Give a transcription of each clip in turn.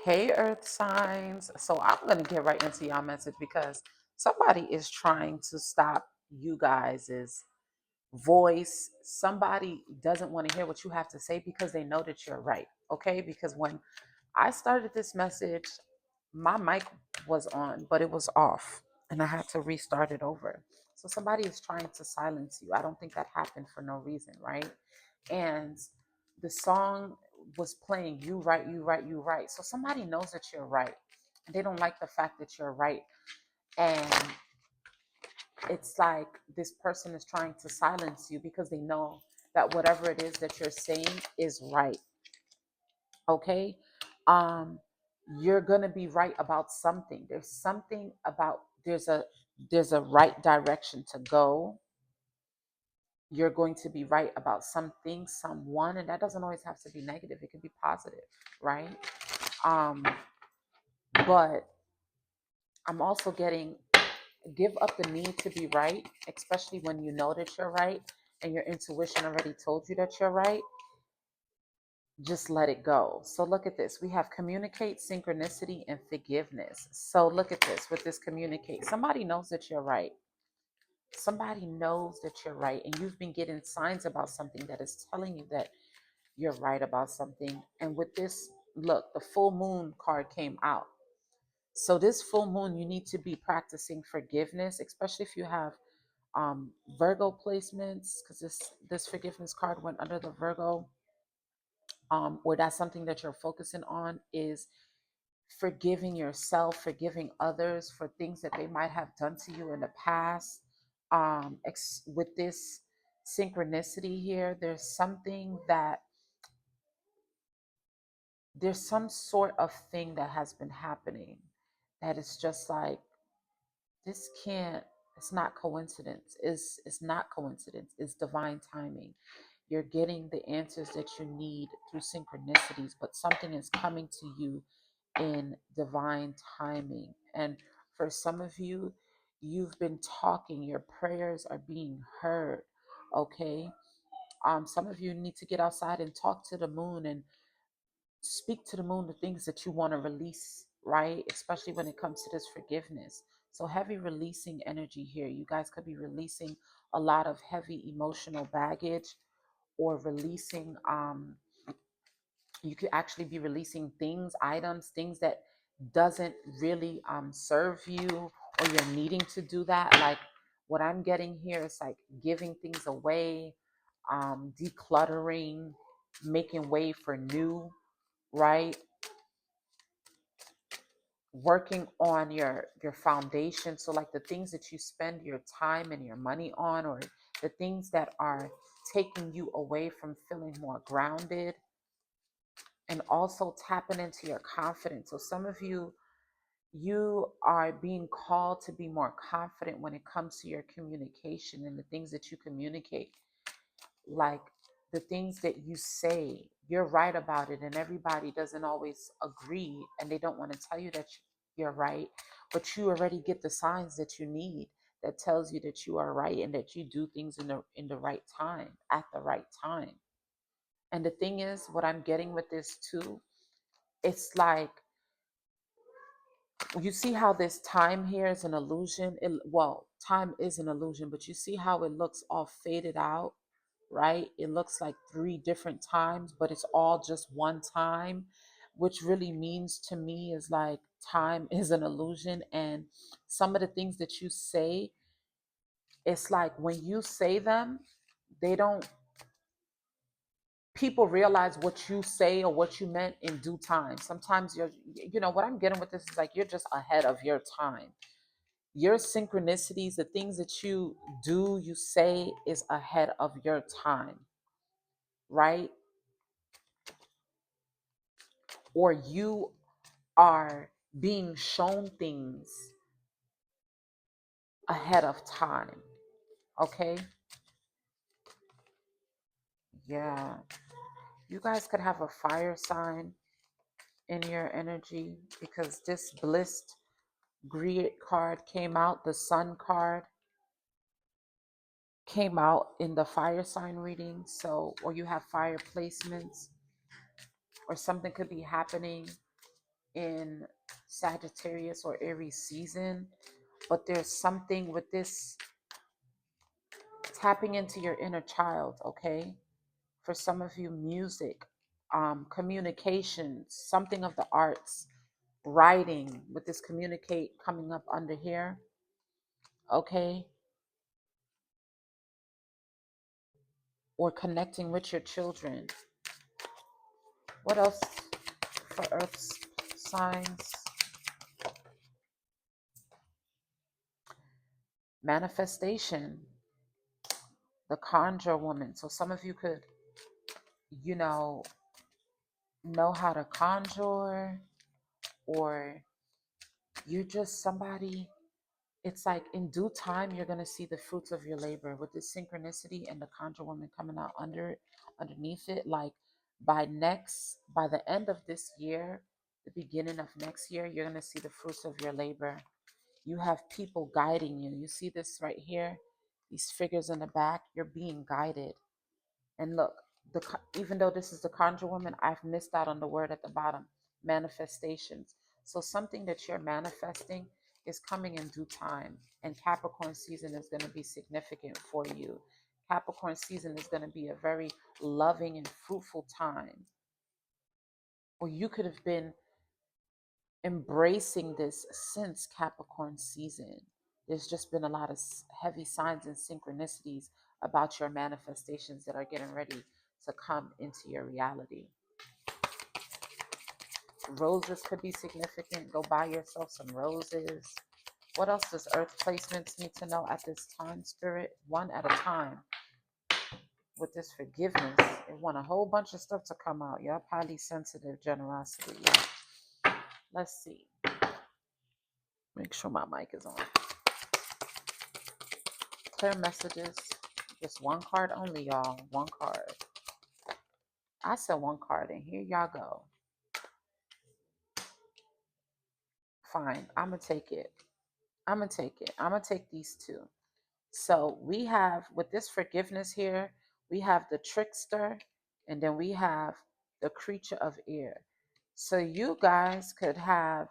Hey, Earth signs. So I'm going to get right into y'all message because somebody is trying to stop you guys' voice. Somebody doesn't want to hear what you have to say because they know that you're right. Okay. Because when I started this message, my mic was on, but it was off and I had to restart it over. So somebody is trying to silence you. I don't think that happened for no reason, right? And the song was playing, you right, you right, you right. So somebody knows that you're right. And they don't like the fact that you're right. And it's like this person is trying to silence you because they know that whatever it is that you're saying is right. Okay. um you're gonna be right about something. There's something about there's a right direction to go. You're going to be right about something, someone, and that doesn't always have to be negative. It could be positive, right? um but I'm also getting, give up the need to be right, especially when you know that you're right and your intuition already told you that you're right. Just let it go. So look at this. We have communicate, synchronicity, and forgiveness. So look at this with this communicate. Somebody knows that you're right. Somebody knows that you're right. And you've been getting signs about something that is telling you that you're right about something. And with this, look, the full moon card came out. So this full moon, you need to be practicing forgiveness, especially if you have Virgo placements, because this forgiveness card went under the Virgo. Or that's something that you're focusing on, is forgiving yourself, forgiving others for things that they might have done to you in the past. With this synchronicity here, there's some sort of thing that has been happening that is just like, this can't, it's not coincidence. It's not coincidence. It's divine timing. You're getting the answers that you need through synchronicities, but something is coming to you in divine timing. And for some of you, you've been talking, your prayers are being heard. Okay. Some of you need to get outside and talk to the moon and speak to the moon the things that you want to release, right? Especially when it comes to this forgiveness. So heavy releasing energy here. You guys could be releasing a lot of heavy emotional baggage, or releasing you could actually be releasing things, items, things that doesn't really serve you, or you're needing to do that. Like what I'm getting here is like giving things away, decluttering, making way for new, right? Working on your foundation. So like the things that you spend your time and your money on, or the things that are taking you away from feeling more grounded, and also tapping into your confidence. So some of you, you are being called to be more confident when it comes to your communication and the things that you communicate. Like the things that you say, you're right about it, and everybody doesn't always agree, and they don't want to tell you that you're right, but you already get the signs that you need that tells you that you are right and that you do things in the right time, at the right time. And the thing is, what I'm getting with this too, it's like, you see how this time here is an illusion. Well, time is an illusion, but you see how it looks all faded out, right? It looks like three different times, but it's all just one time, which really means to me is like time is an illusion. And some of the things that you say, it's like when you say them, they don't, people realize what you say or what you meant in due time. Sometimes what I'm getting with this is like you're just ahead of your time. Your synchronicities, the things that you do, you say, is ahead of your time, right? Or you are being shown things ahead of time. Okay. Yeah. You guys could have a fire sign in your energy, because this blissed grid card came out, the sun card came out in the fire sign reading. So, or you have fire placements, or something could be happening in Sagittarius or Aries season, but there's something with this tapping into your inner child, okay? For some of you, music, communications, something of the arts, writing, with this communicate coming up under here, okay? Or connecting with your children. What else for earth signs? Manifestation, the conjure woman. So some of you could, you know how to conjure, or you're just somebody. It's like in due time you're going to see the fruits of your labor with this synchronicity and the conjure woman coming out underneath it. Like by the end of this year, the beginning of next year, you're going to see the fruits of your labor. You have people guiding you. You see this right here, these figures in the back. You're being guided. And look, even though this is the conjure woman, I've missed out on the word at the bottom, manifestations. So something that you're manifesting is coming in due time. And Capricorn season is going to be significant for you. Capricorn season is going to be a very loving and fruitful time. Or you could have been embracing this since Capricorn season. There's just been a lot of heavy signs and synchronicities about your manifestations that are getting ready to come into your reality. Roses could be significant. Go buy yourself some roses. What else does earth placements need to know at this time, Spirit? One at a time. With this forgiveness, it want a whole bunch of stuff to come out. Yep, highly sensitive, generosity. Yep. Let's see. Make sure my mic is on. Clear messages. Just one card only, y'all. One card. I said one card, and here y'all go. Fine. I'm going to take it. I'm going to take it. I'm going to take these two. So we have, with this forgiveness here, we have the trickster, and then we have the creature of air. So you guys could have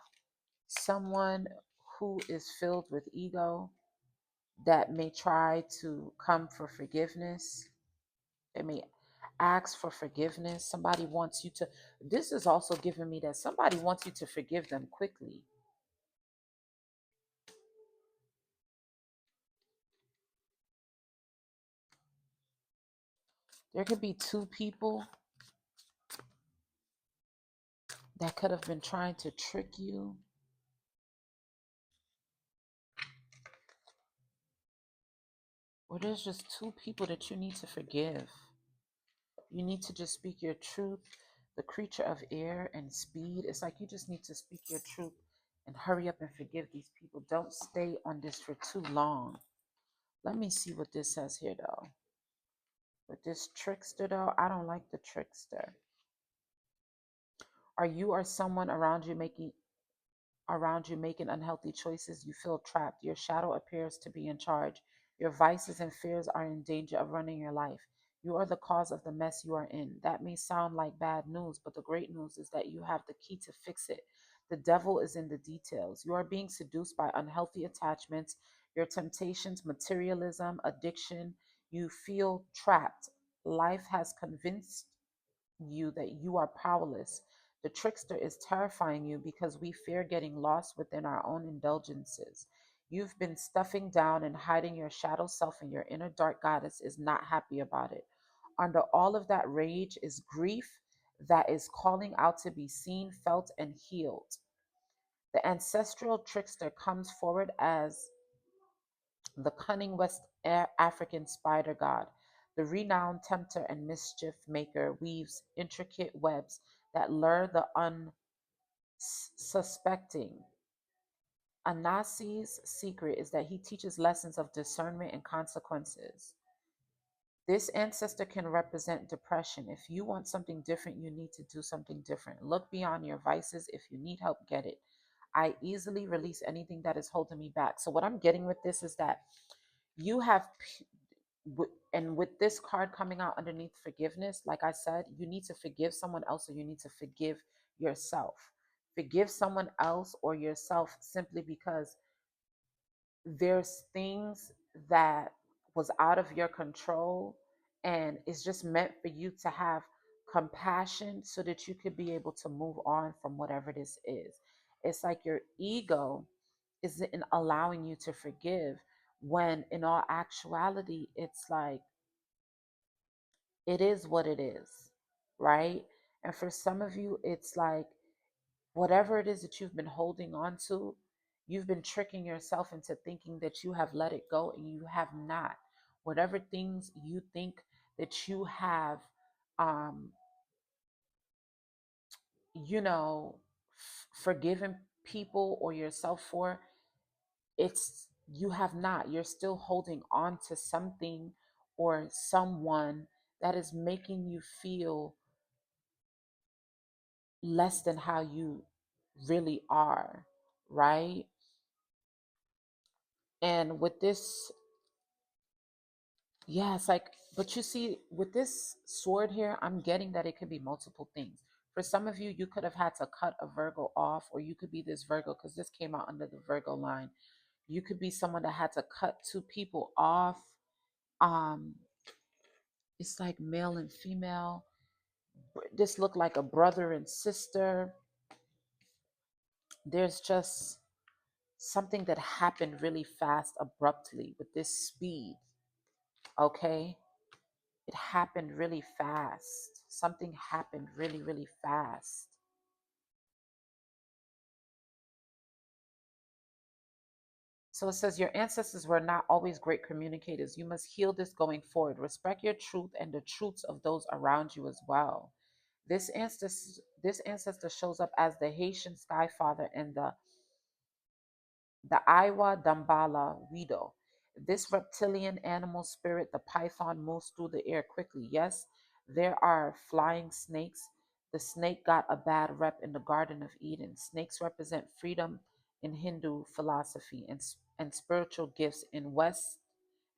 someone who is filled with ego that may try to come for forgiveness. They may ask for forgiveness. Somebody wants you to, this is also giving me that somebody wants you to forgive them quickly. There could be two people that could have been trying to trick you. Or there's just two people that you need to forgive. You need to just speak your truth. The creature of air and speed. It's like you just need to speak your truth and hurry up and forgive these people. Don't stay on this for too long. Let me see what this says here, though. With this trickster, though, I don't like the trickster. Are you or someone around you making unhealthy choices? You feel trapped. Your shadow appears to be in charge. Your vices and fears are in danger of running your life. You are the cause of the mess you are in. That may sound like bad news, but the great news is that you have the key to fix it. The devil is in the details. You are being seduced by unhealthy attachments, your temptations, materialism, addiction. You feel trapped. Life has convinced you that you are powerless. The trickster is terrifying you because we fear getting lost within our own indulgences. You've been stuffing down and hiding your shadow self, and your inner dark goddess is not happy about it. Under all of that rage is grief that is calling out to be seen, felt, and healed. The ancestral trickster comes forward as the cunning West African spider god. The renowned tempter and mischief maker weaves intricate webs that lure the unsuspecting. Anasi's secret is that he teaches lessons of discernment and consequences. This ancestor can represent depression. If you want something different, you need to do something different. Look beyond your vices. If you need help, get it. I easily release anything that is holding me back. So what I'm getting with this is that you have, and with this card coming out underneath forgiveness, like I said, you need to forgive someone else, or you need to forgive yourself. Forgive someone else or yourself simply because there's things that was out of your control, and it's just meant for you to have compassion so that you could be able to move on from whatever this is. It's like your ego isn't allowing you to forgive, when in all actuality it's like it is what it is, right? And for some of you, it's like whatever it is that you've been holding on to, you've been tricking yourself into thinking that you have let it go, and you have not. Whatever things you think that you have, um, you know, forgiven people or yourself for, it's you have not. You're still holding on to something or someone that is making you feel less than how you really are, right? And with this, yeah, it's like, but you see, with this sword here, I'm getting that it could be multiple things. For some of you, you could have had to cut a Virgo off, or you could be this Virgo, because this came out under the Virgo line. You could be someone that had to cut two people off. Um, it's like male and female. This looked like a brother and sister. There's just something that happened really fast, abruptly, with this speed. Okay, it happened really fast. Something happened really, really fast. So it says, your ancestors were not always great communicators. You must heal this going forward. Respect your truth and the truths of those around you as well. This ancestor shows up as the Haitian Sky Father and the Iwa Dambala Wido. This reptilian animal spirit, the python, moves through the air quickly. Yes, there are flying snakes. The snake got a bad rep in the Garden of Eden. Snakes represent freedom in Hindu philosophy, and spiritual gifts in West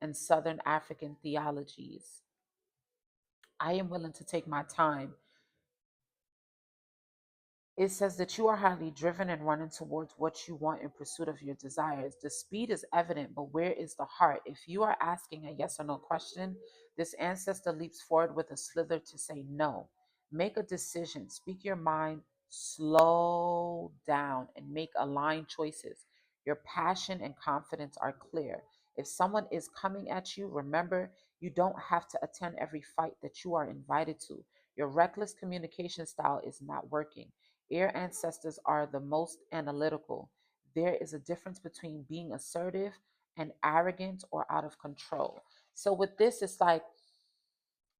and Southern African theologies. I am willing to take my time. It says that you are highly driven and running towards what you want in pursuit of your desires. The speed is evident, but where is the heart? If you are asking a yes or no question, this ancestor leaps forward with a slither to say no. Make a decision, speak your mind, slow down, and make aligned choices. Your passion and confidence are clear. If someone is coming at you, remember you don't have to attend every fight that you are invited to. Your reckless communication style is not working. Air ancestors are the most analytical. There is a difference between being assertive and arrogant or out of control. So, with this, it's like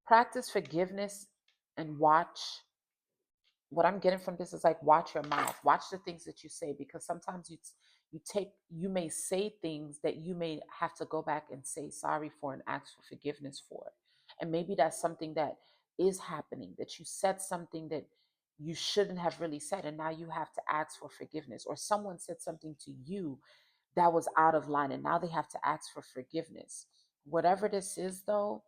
practice forgiveness and watch. What I'm getting from this is like, watch your mouth, watch the things that you say, because sometimes you may say things that you may have to go back and say sorry for and ask for forgiveness for. And maybe that's something that is happening, that you said something that you shouldn't have really said, and now you have to ask for forgiveness. Or someone said something to you that was out of line, and now they have to ask for forgiveness. Whatever this is, though,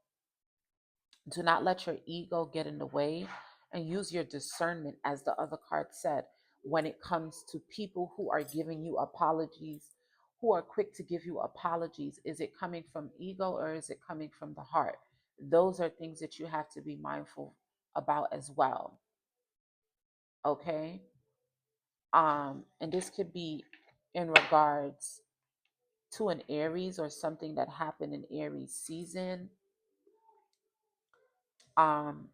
do not let your ego get in the way, and use your discernment, as the other card said, when it comes to people who are giving you apologies, who are quick to give you apologies. Is it coming from ego or is it coming from the heart? Those are things that you have to be mindful about as well. Okay? And this could be in regards to an Aries or something that happened in Aries season. Um,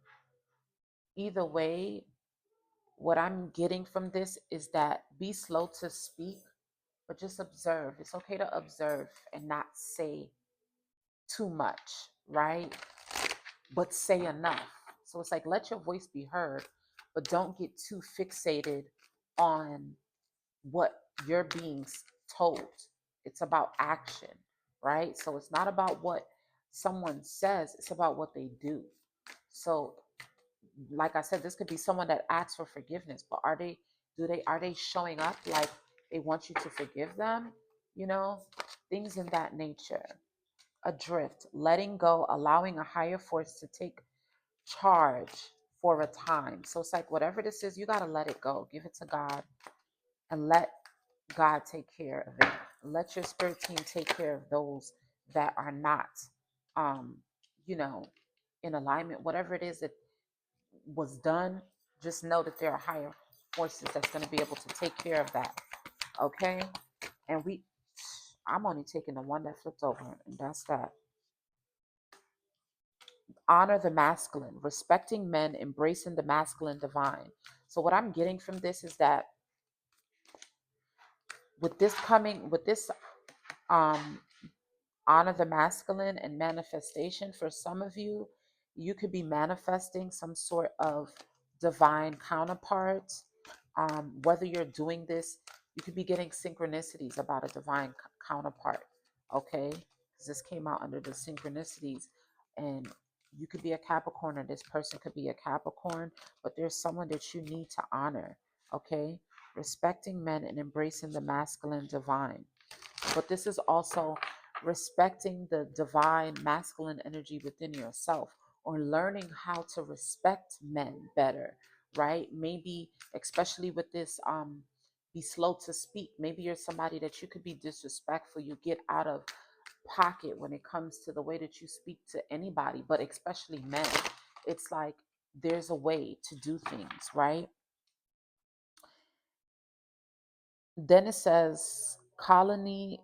Either way, what I'm getting from this is that be slow to speak, but just observe. It's okay to observe and not say too much, right? But say enough. So it's like, let your voice be heard, but don't get too fixated on what you're being told. It's about action, right? So it's not about what someone says, it's about what they do. So like I said, this could be someone that asks for forgiveness, but are they showing up like they want you to forgive them? You know, things in that nature. Adrift, letting go, allowing a higher force to take charge. for a time. So it's like whatever this is, you got to let it go. Give it to God and let God take care of it. Let your spirit team take care of those that are not, um, you know, in alignment. Whatever it is that was done, just know that there are higher forces that's going to be able to take care of that. Okay. And I'm only taking the one that flipped over, and that's that. Honor the masculine, respecting men, embracing the masculine divine. So, what I'm getting from this is that with this um honor the masculine and manifestation, for some of you, you could be manifesting some sort of divine counterpart. Whether you're doing this, you could be getting synchronicities about a divine counterpart. Okay, because this came out under the synchronicities, and you could be a Capricorn, or this person could be a Capricorn, but there's someone that you need to honor. Okay, respecting men and embracing the masculine divine. But this is also respecting the divine masculine energy within yourself, or learning how to respect men better, right? Maybe, especially with this, be slow to speak. Maybe you're somebody that you could be disrespectful. You get out of pocket when it comes to the way that you speak to anybody, but especially men. It's like there's a way to do things, right? Then it says colony,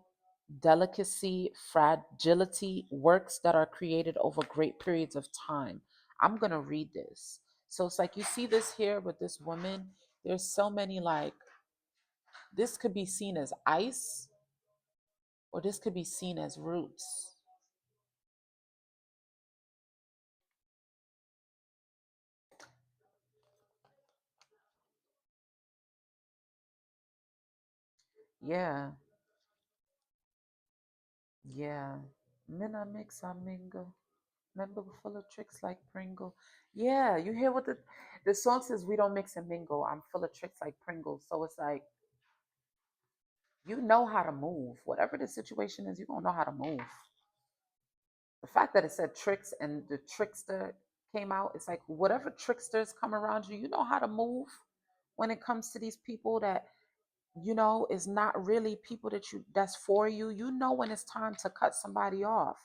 delicacy, fragility, works that are created over great periods of time. I'm going to read this. So it's like you see this here with this woman. There's so many, like, this could be seen as ice, or this could be seen as roots. Yeah, yeah. Minna mix a mingle. Remember, full of tricks like Pringle. Yeah, you hear what the song says? We don't mix and mingle. I'm full of tricks like Pringle. So it's like you know how to move. Whatever the situation is, you're gonna know how to move. The fact that it said tricks and the trickster came out, it's like whatever tricksters come around you, you know how to move when it comes to these people that is not really people that's for you. You know when it's time to cut somebody off.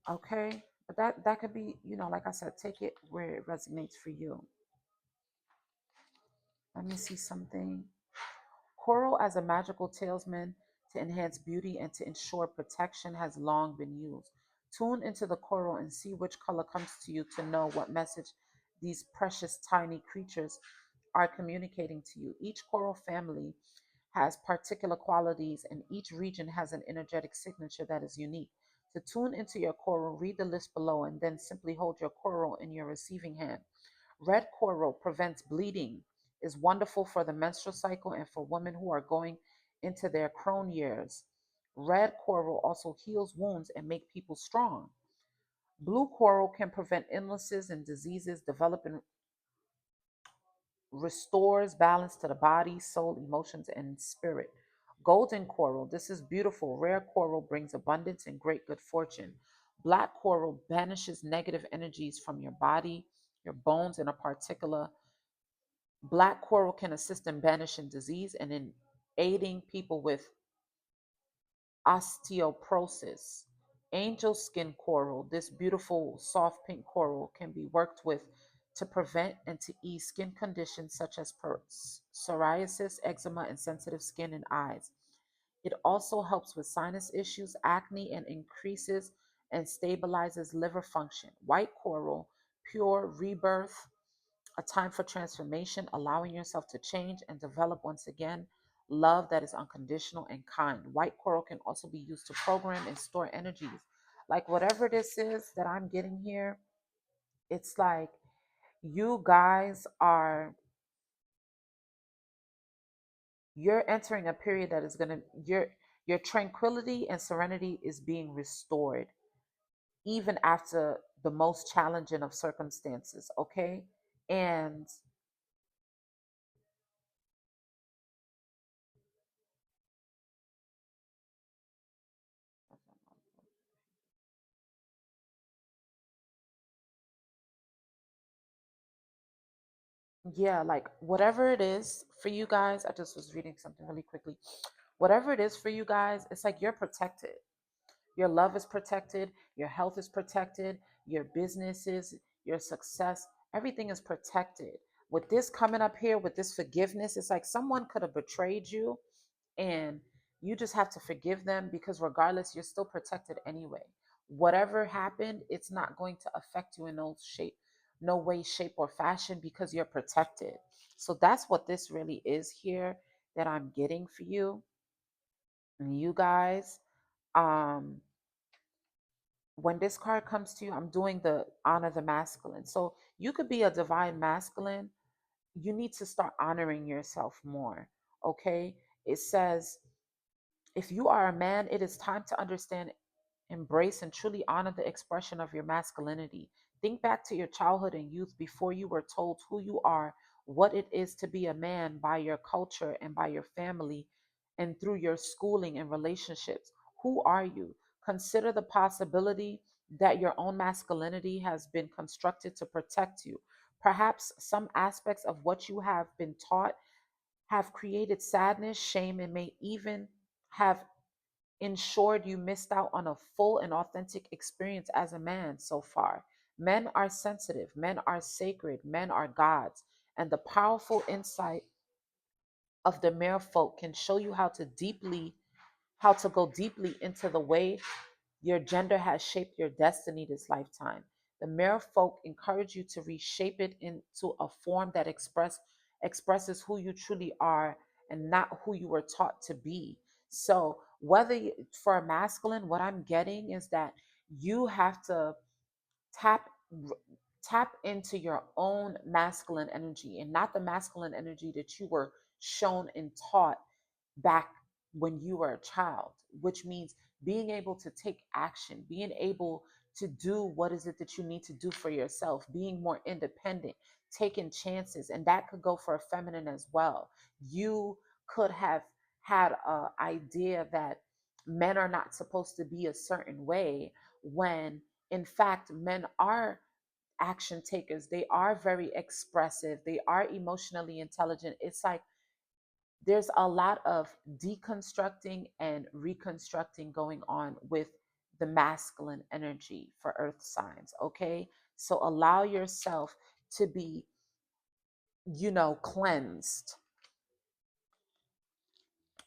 Okay? But that could be, like I said, take it where it resonates for you. Let me see something. Coral as a magical talisman to enhance beauty and to ensure protection has long been used. Tune into the coral and see which color comes to you to know what message these precious tiny creatures are communicating to you. Each coral family has particular qualities, and each region has an energetic signature that is unique. To tune into your coral, read the list below and then simply hold your coral in your receiving hand. Red coral prevents bleeding, is wonderful for the menstrual cycle and for women who are going into their crone years. Red coral also heals wounds and make people strong. Blue coral can prevent illnesses and diseases, develop and restores balance to the body, soul, emotions, and spirit. Golden coral, this is beautiful. Rare coral brings abundance and great good fortune. Black coral banishes negative energies from your body, your bones, in a particular. Black coral can assist in banishing disease and in aiding people with osteoporosis. Angel skin coral, this beautiful soft pink coral, can be worked with to prevent and to ease skin conditions such as psoriasis, eczema, and sensitive skin and eyes. It also helps with sinus issues, acne, and increases and stabilizes liver function. White coral, pure rebirth, a time for transformation, allowing yourself to change and develop once again. Love that is unconditional and kind. White coral can also be used to program and store energies. Like whatever this is that I'm getting here, it's like you guys you're entering a period that is gonna your tranquility and serenity is being restored even after the most challenging of circumstances, okay? And Yeah, like whatever it is for you guys, I just was reading something really quickly. Whatever it is for you guys, it's like you're protected. Your love is protected, your health is protected, your businesses, your success, everything is protected. With this coming up here, with this forgiveness, it's like someone could have betrayed you and you just have to forgive them because regardless, you're still protected anyway. Whatever happened, it's not going to affect you in no shape, no way, shape, or fashion because you're protected. So that's what this really is here that I'm getting for you. And you guys, um, when this card comes to you, I'm doing the honor the masculine. So you could be a divine masculine. You need to start honoring yourself more. Okay. It says, if you are a man, it is time to understand, embrace, and truly honor the expression of your masculinity. Think back to your childhood and youth before you were told who you are, what it is to be a man by your culture and by your family, and through your schooling and relationships. Who are you? Consider the possibility that your own masculinity has been constructed to protect you. Perhaps some aspects of what you have been taught have created sadness, shame, and may even have ensured you missed out on a full and authentic experience as a man so far. Men are sensitive, men are sacred, men are gods, and the powerful insight of the mere folk can show you how to go deeply into the way your gender has shaped your destiny this lifetime. The mere folk encourage you to reshape it into a form that expresses who you truly are and not who you were taught to be. So, for a masculine, what I'm getting is that you have to tap tap into your own masculine energy and not the masculine energy that you were shown and taught back when you were a child, which means being able to take action, being able to do what is it that you need to do for yourself, being more independent, taking chances. And that could go for a feminine as well. You could have had an idea that men are not supposed to be a certain way when in fact men are action takers. They are very expressive, they are emotionally intelligent. It's like there's a lot of deconstructing and reconstructing going on with the masculine energy for earth signs. Okay, so allow yourself to be, cleansed.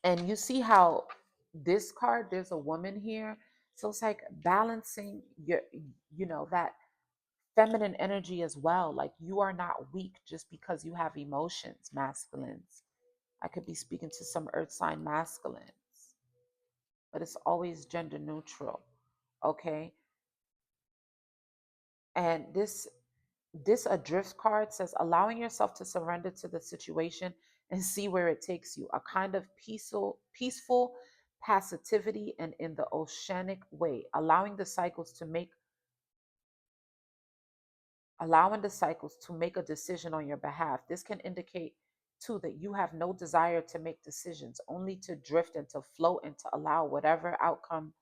And you see how this card, there's a woman here, so it's like balancing your, that feminine energy as well. Like you are not weak just because you have emotions, masculines. I could be speaking to some earth sign masculines, but it's always gender neutral. Okay. And this adrift card says allowing yourself to surrender to the situation and see where it takes you. A kind of peaceful passivity and in the oceanic way, allowing the cycles to make a decision on your behalf. This can indicate too that you have no desire to make decisions, only to drift and to float and to allow whatever outcome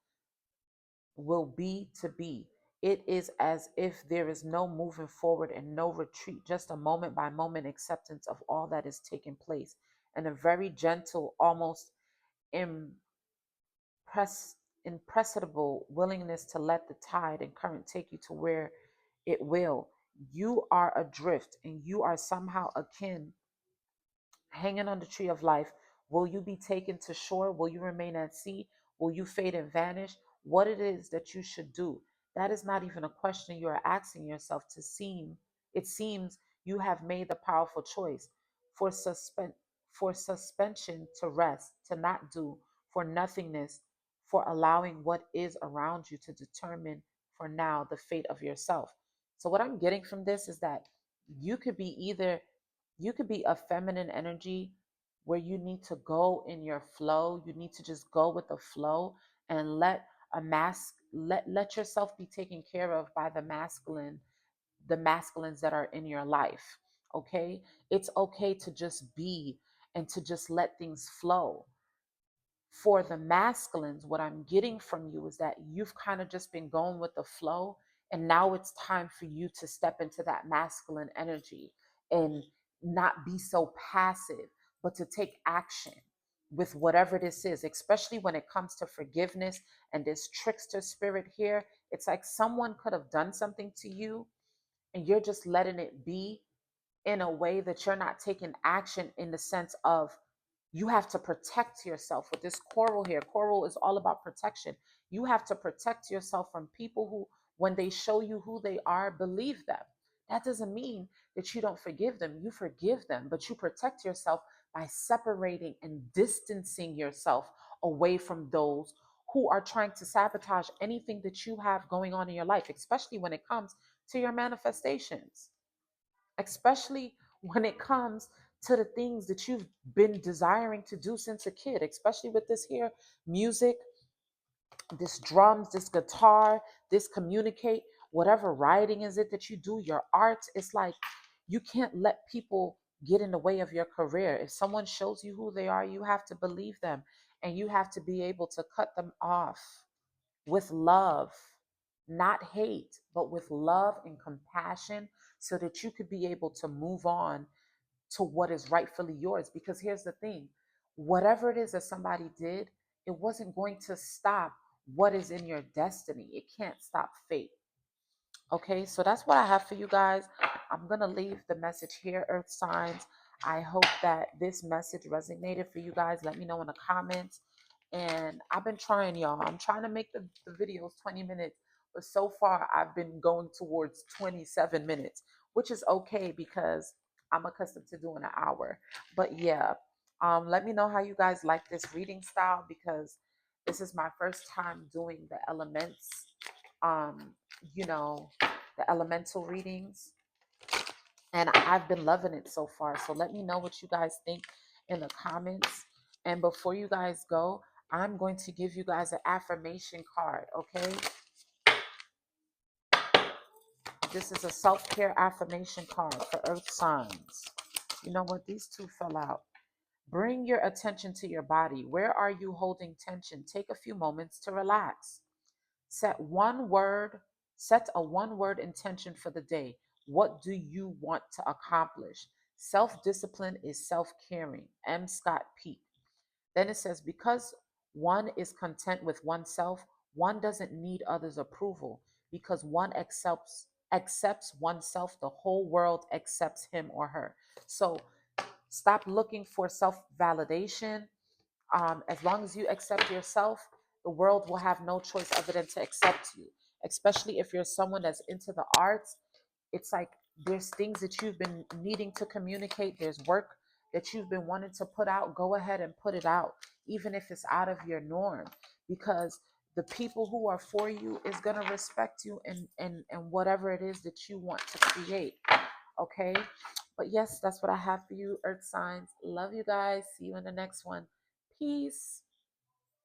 will be to be. It is as if there is no moving forward and no retreat, just a moment by moment acceptance of all that is taking place, and a very gentle, almost impress, impressible willingness to let the tide and current take you to where it will. You are adrift and you are somehow akin hanging on the tree of life. Will you be taken to shore? Will you remain at sea? Will you fade and vanish? What it is that you should do, that is not even a question you are asking yourself. It seems you have made the powerful choice for suspension, to rest, to not do, for nothingness, for allowing what is around you to determine for now the fate of yourself. So what I'm getting from this is that you could be either you could be a feminine energy where you need to go in your flow. You need to just go with the flow and let yourself be taken care of by the masculines that are in your life. Okay? It's okay to just be and to just let things flow. For the masculines, what I'm getting from you is that you've kind of just been going with the flow, and now it's time for you to step into that masculine energy and not be so passive, but to take action with whatever this is, especially when it comes to forgiveness and this trickster spirit here. It's like someone could have done something to you and you're just letting it be in a way that you're not taking action, in the sense of you have to protect yourself. With this coral here, coral is all about protection. You have to protect yourself from people who, when they show you who they are, believe them. That doesn't mean that you don't forgive them. You forgive them, but you protect yourself by separating and distancing yourself away from those who are trying to sabotage anything that you have going on in your life, especially when it comes to your manifestations, especially when it comes to the things that you've been desiring to do since a kid, especially with this here music, this drums, this guitar, this communicate, whatever writing is it that you do, your arts. It's like you can't let people get in the way of your career. If someone shows you who they are, you have to believe them, and you have to be able to cut them off with love, not hate, but with love and compassion, so that you could be able to move on to what is rightfully yours. Because here's the thing, whatever it is that somebody did, it wasn't going to stop what is in your destiny. It can't stop fate. Okay, so that's what I have for you guys. I'm going to leave the message here, Earth signs. I hope that this message resonated for you guys. Let me know in the comments. And I've been trying, y'all. I'm trying to make the videos 20 minutes, but so far I've been going towards 27 minutes, which is okay because I'm accustomed to doing an hour. But yeah, let me know how you guys like this reading style, because this is my first time doing the elements, um, you know, the elemental readings, and I've been loving it so far. So let me know what you guys think in the comments. And before you guys go, I'm going to give you guys an affirmation card, okay? This is a self-care affirmation card for Earth signs. You know what? These two fell out. Bring your attention to your body. Where are you holding tension? Take a few moments to relax. Set one word, set a one word intention for the day. What do you want to accomplish? Self discipline is self caring. M. Scott Peak. Then it says, because one is content with oneself, one doesn't need others' approval. Because one accepts oneself, the whole world accepts him or her. So stop looking for self validation. As long as you accept yourself, the world will have no choice other than to accept you. Especially if you're someone that's into the arts, it's like there's things that you've been needing to communicate, there's work that you've been wanting to put out. Go ahead and put it out, even if it's out of your norm, because the people who are for you is going to respect you and whatever it is that you want to create. Okay, but yes, that's what I have for you, Earth signs. Love you guys. See you in the next one. Peace.